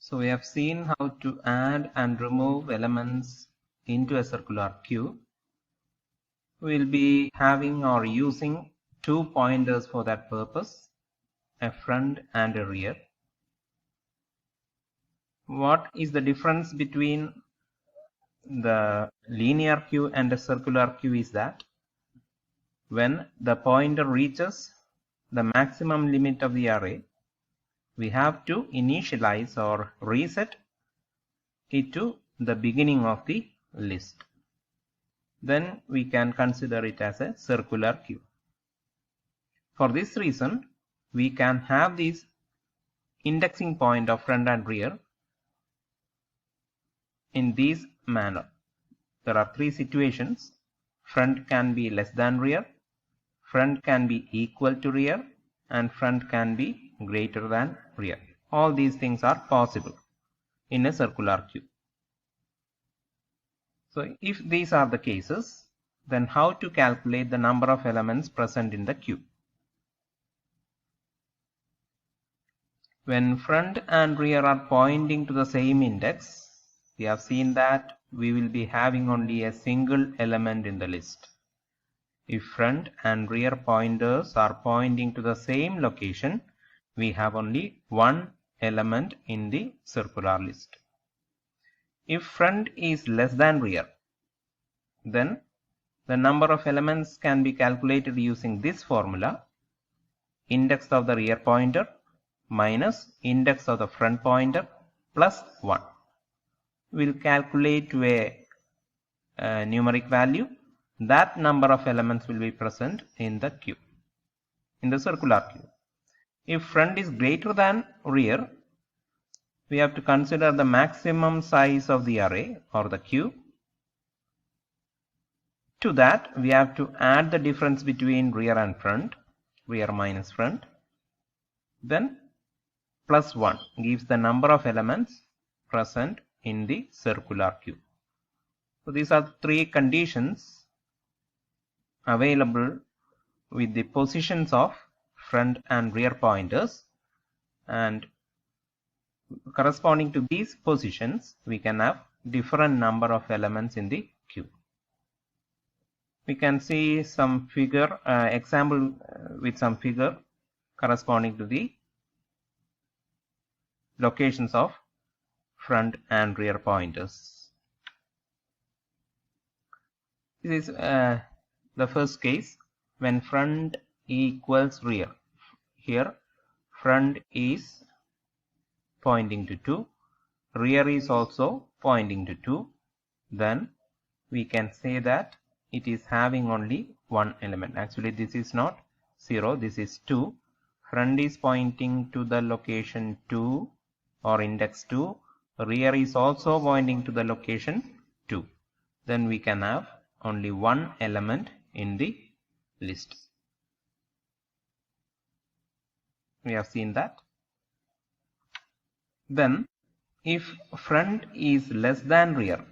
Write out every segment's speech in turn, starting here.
So we have seen how to add and remove elements into a circular queue. We will be having or using two pointers for that purpose, a front and a rear. What is the difference between the linear queue and a circular queue is that when the pointer reaches the maximum limit of the array, we have to initialize or reset it to the beginning of the list. Then we can consider it as a circular queue. For this reason, we can have this indexing point of front and rear in this manner. There are three situations. Front can be less than rear, front can be equal to rear, and front can be greater than rear. All these things are possible in a circular queue. So if these are the cases, then how to calculate the number of elements present in the queue? When front and rear are pointing to the same index, we have seen that we will be having only a single element in the list. If front and rear pointers are pointing to the same location, we have only one element in the circular list. If front is less than rear, then the number of elements can be calculated using this formula: index of the rear pointer minus index of the front pointer plus 1. We'll calculate to a numeric value. That number of elements will be present in the queue, in the circular queue. If front is greater than rear, we have to consider the maximum size of the array or the queue. To that, we have to add the difference between rear and front, rear minus front. Then plus 1 gives the number of elements present in the circular queue. So these are three conditions available with the positions of front and rear pointers, and corresponding to these positions we can have different number of elements in the queue. We can see some figure example with some figure corresponding to the locations of front and rear pointers. This is the first case when front equals rear. Here front is pointing to 2, rear is also pointing to 2. Then we can say that it is having only one element. Actually this is not 0, this is 2. Front is pointing to the location 2 or index 2. Rear is also pointing to the location 2. Then we can have only one element in the list. We have seen that. Then if front is less than rear,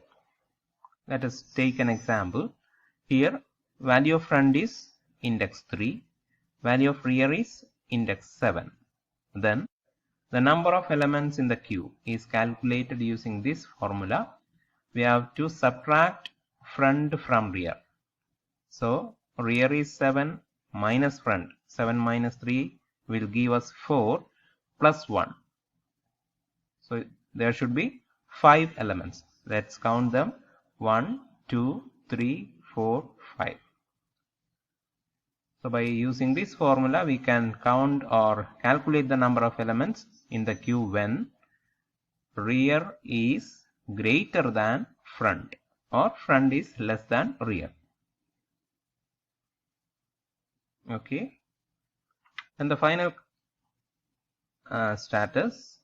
let us take an example. Here value of front is index 3, value of rear is index 7. Then the number of elements in the queue is calculated using this formula. We have to subtract front from rear. So rear is 7 minus front. 7 minus 3 will give us 4 plus 1. So there should be 5 elements. Let's count them. 1, 2, 3, 4, 5. So by using this formula we can count or calculate the number of elements in the queue when rear is greater than front or front is less than rear. Okay. And the final status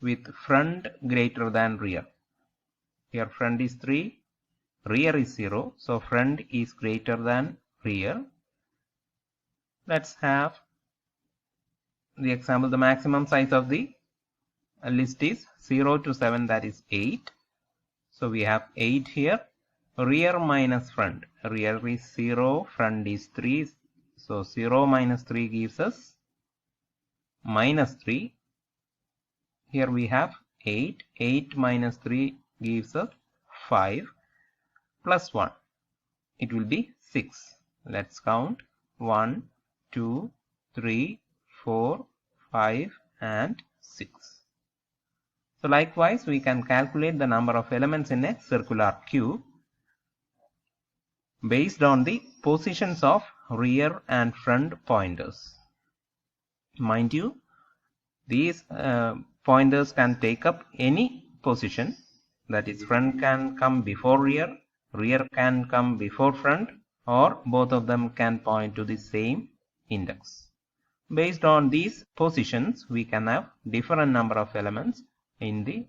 with front greater than rear. Here front is 3, rear is 0, so front is greater than rear. Let's have the example. The maximum size of the list is 0 to 7, that is 8. So we have 8 here. Rear minus front. Rear is 0, front is 3. So 0 minus 3 gives us minus 3. Here we have 8. 8 minus 3 gives us 5 plus 1. It will be 6. Let's count 1, 2, 3, 4, 5 and 6. So likewise, we can calculate the number of elements in a circular cube based on the positions of rear and front pointers. Mind you, these pointers can take up any position, that is, front can come before rear, rear can come before front, or both of them can point to the same index. Based on these positions, we can have different number of elements in the